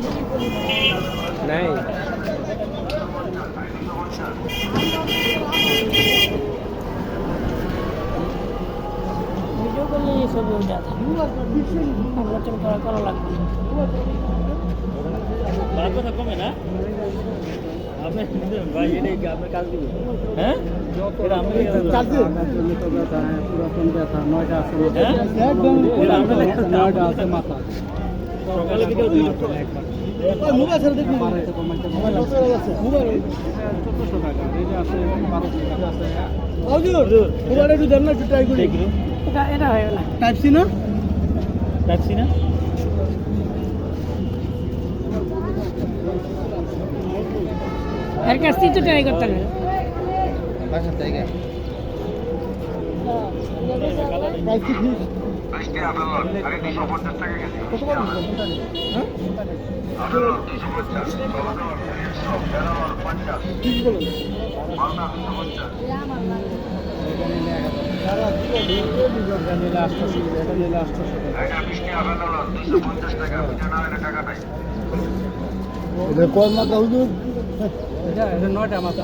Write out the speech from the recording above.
नहीं वीडियो करले ये सब हो जाता है আমরা তো করা লাগবে বাদ কথা কমে না আপনি ভাই এটাই কি আপনি কাজ দিবেন হ্যাঁ এটা আমি काल से तो बैठा है पूरा कौन बैठा नोएडा से एकदम এটা আমরা नोएडा से माथा সকালে ভিডিও দিই মোবাইল ছেড়ে দেখবি মোবাইল আছে মোবাইল 1400 টাকা এই যে আছে 1200 টাকা আছে হুজুর মোবাইল একটু দেন না একটু ট্রাই করি এটা হয়ে গেল টাইপ সি না ট্যাক্সি না এর কাছ থেকে তো ট্রাই করতে হবে বাসা থেকে টাইপ সি ফিস আজকে আদালত আরে 250 টাকা গেছে কত বড় হ্যাঁ আদালত 250 50 ঠিক বলেন মালদা 250 এটা বৃষ্টি আদালত 250 টাকা এটা না এটা টাকা নাই এটা কোন মাথা হুজুর এটা 9টা মাথা